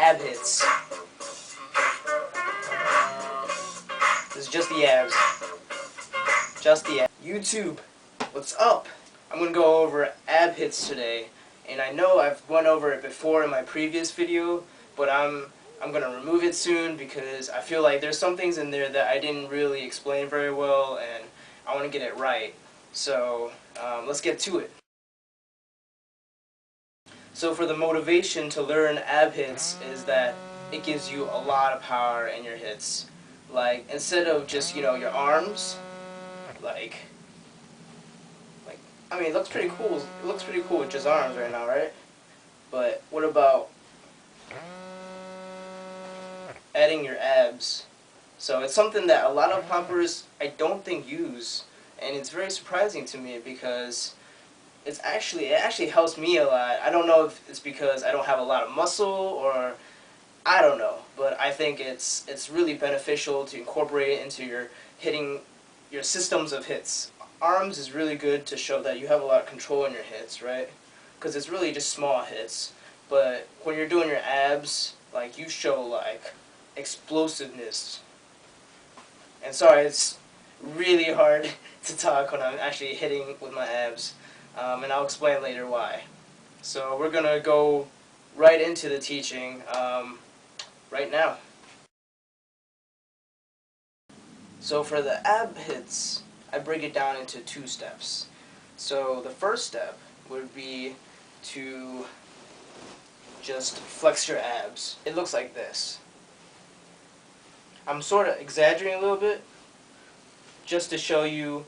ab hits. This is just the abs. Just the abs. YouTube, what's up? I'm going to go over ab hits today. And I know I've went over it before in my previous video, but I'm going to remove it soon because I feel like there's some things in there that I didn't really explain very well, and I want to get it right. So let's get to it. So for the motivation to learn ab hits is that it gives you a lot of power in your hits. Like, instead of just, your arms, like, I mean, it looks pretty cool. It looks pretty cool with just arms right now, right? But what about adding your abs? So it's something that a lot of poppers I don't think use, and it's very surprising to me because it actually helps me a lot. I don't know if it's because I don't have a lot of muscle, or I don't know, but I think it's really beneficial to incorporate it into your systems of hits. Arms is really good to show that you have a lot of control in your hits, right? Because it's really just small hits. But when you're doing your abs, like, you show like explosiveness. And sorry, it's really hard to talk when I'm actually hitting with my abs. And I'll explain later why. So we're gonna go right into the teaching right now. So for the ab hits, I break it down into 2 steps. So the first step would be to just flex your abs. It looks like this. I'm sort of exaggerating a little bit just to show you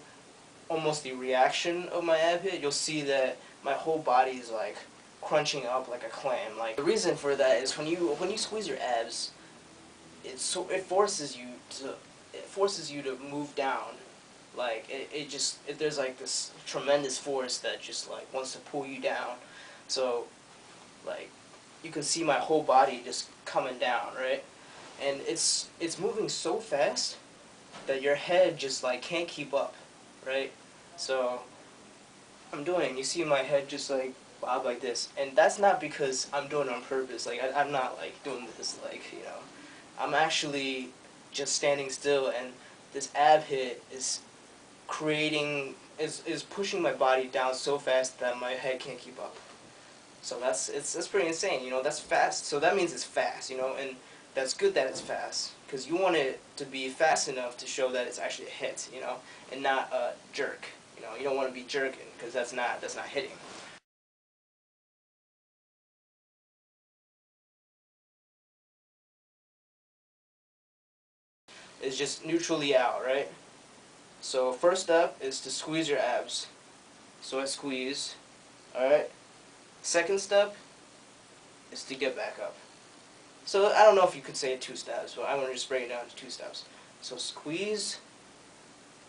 almost the reaction of my ab hit. You'll see that my whole body is like crunching up like a clam. Like, the reason for that is when you squeeze your abs, it forces you to move down. Like, there's like this tremendous force that just like wants to pull you down. So like, you can see my whole body just coming down, right? And it's moving so fast that your head just like can't keep up, right? So you see my head just like bob like this, and that's not because I'm doing it on purpose. Like, I'm not like doing this like, I'm actually just standing still, and this ab hit is pushing my body down so fast that my head can't keep up. So that's pretty insane, that's fast. So that means it's fast, and that's good that it's fast, because you want it to be fast enough to show that it's actually a hit, and not a jerk. You don't want to be jerking, because that's not hitting. It's just neutrally out, right? So first step is to squeeze your abs. So I squeeze, alright? Second step is to get back up. So I don't know if you could say it 2 steps, but I'm going to just break it down to 2 steps. So squeeze,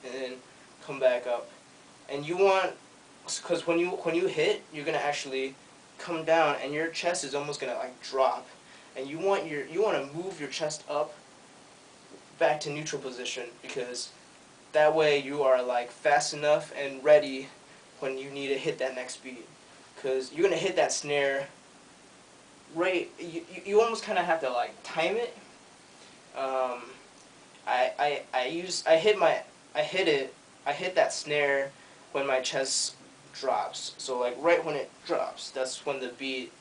and then come back up. And you want, because when you hit, you're going to actually come down, and your chest is almost going to like drop. And you want to move your chest up back to neutral position, because that way you are like fast enough and ready when you need to hit that next beat. Because you're going to hit that snare right, you almost kind of have to like time it. I hit that snare when my chest drops. So like right when it drops, that's when the beat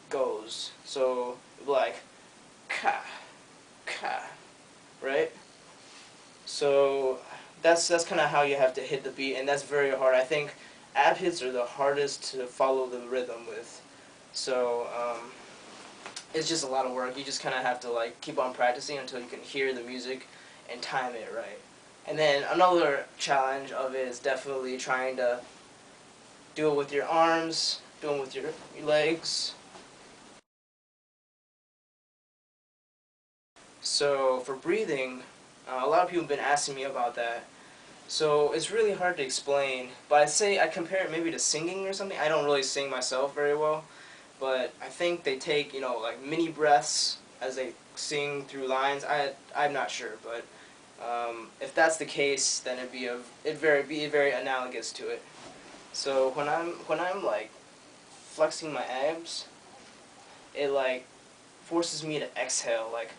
goes. So like ka ka, right? So that's kind of how you have to hit the beat, and that's very hard. I think ab hits are the hardest to follow the rhythm with. So it's just a lot of work. You just kind of have to like keep on practicing until you can hear the music and time it right. And then another challenge of it is definitely trying to do it with your arms, do it with your legs. So for breathing, a lot of people have been asking me about that. So it's really hard to explain, but I compare it maybe to singing or something. I don't really sing myself very well, but I think they take, like mini breaths as they sing through lines. I'm not sure, but if that's the case, then it'd be very analogous to it. So when I'm like flexing my abs, it like forces me to exhale. Like,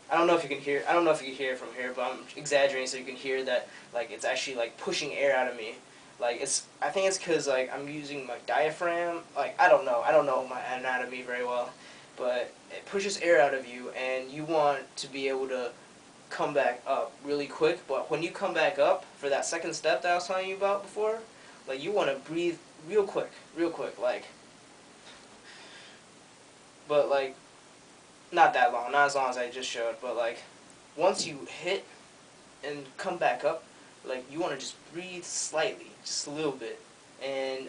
I don't know if you can hear. I don't know if you can hear it from here, but I'm exaggerating so you can hear that. Like, it's actually like pushing air out of me. Like, it's. I think it's because like I'm using my diaphragm. Like, I don't know. I don't know my anatomy very well, but it pushes air out of you, and you want to be able to come back up really quick. But when you come back up for that second step that I was telling you about before, like, you want to breathe real quick, like. But like, not that long, not as long as I just showed, but like, once you hit and come back up, like, you want to just breathe slightly, just a little bit, and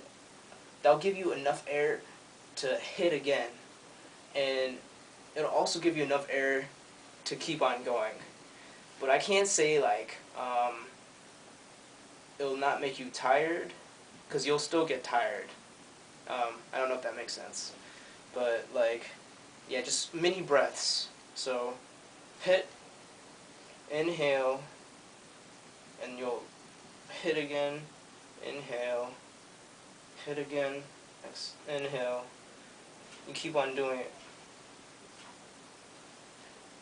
that'll give you enough air to hit again, and it'll also give you enough air to keep on going. But I can't say like it'll not make you tired, because you'll still get tired. I don't know if that makes sense, but like, yeah, just mini breaths. So hit, inhale, and you'll hit again, inhale, hit again, inhale. You keep on doing it.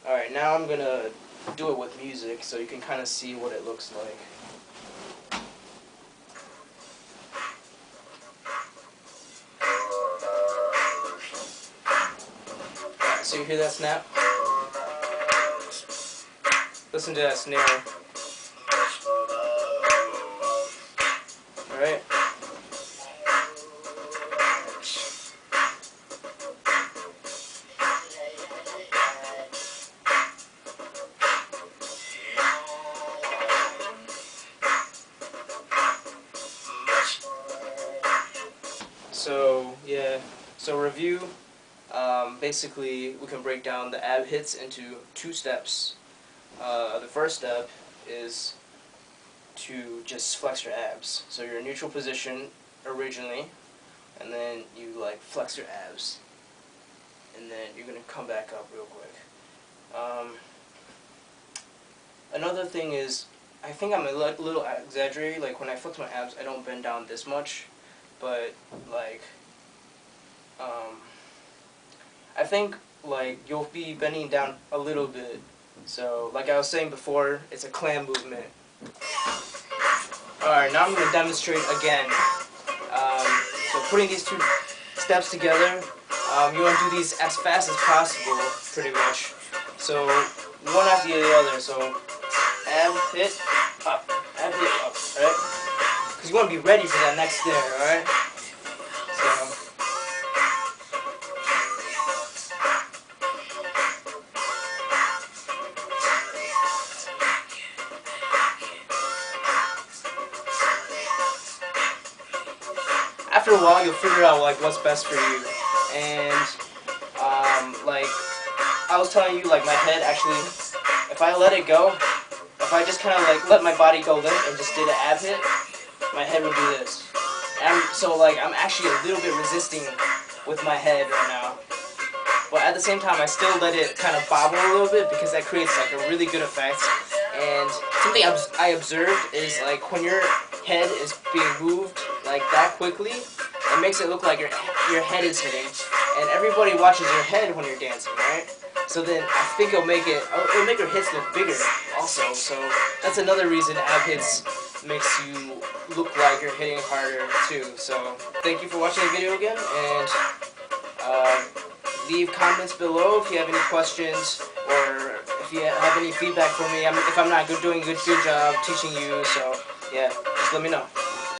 Alright, now I'm gonna do it with music so you can kind of see what it looks like. So you hear that snap? Listen to that snare. Alright? So, yeah. So review. Basically, we can break down the ab hits into 2 steps. The first step is to just flex your abs. So you're in neutral position originally, and then you like flex your abs, and then you're gonna come back up real quick. Another thing is, I think I'm a little exaggerating. Like, when I flex my abs, I don't bend down this much, but like, I think like you'll be bending down a little bit. So like I was saying before, it's a clam movement. Alright, now I'm going to demonstrate again. So putting these 2 steps together, you want to do these as fast as possible, pretty much. So one after the other. So ab, hit, up, ab, hit, up, alright? Because you want to be ready for that next snare, alright? So after a while, you'll figure out like what's best for you. And like I was telling you, like my head actually, if I let it go, if I just kind of like let my body go limp and just did an ab hit, my head would do this. And so like I'm actually a little bit resisting with my head right now. But at the same time, I still let it kind of bobble a little bit because that creates like a really good effect. And something I observed is like when your head is being moved like that quickly, it makes it look like your head is hitting, and everybody watches your head when you're dancing, right? So then I think it'll make your hits look bigger also. So that's another reason ab hits makes you look like you're hitting harder too. So thank you for watching the video again, and leave comments below if you have any questions, or if you have any feedback for me. If I'm not doing a good job teaching you. So yeah, just let me know.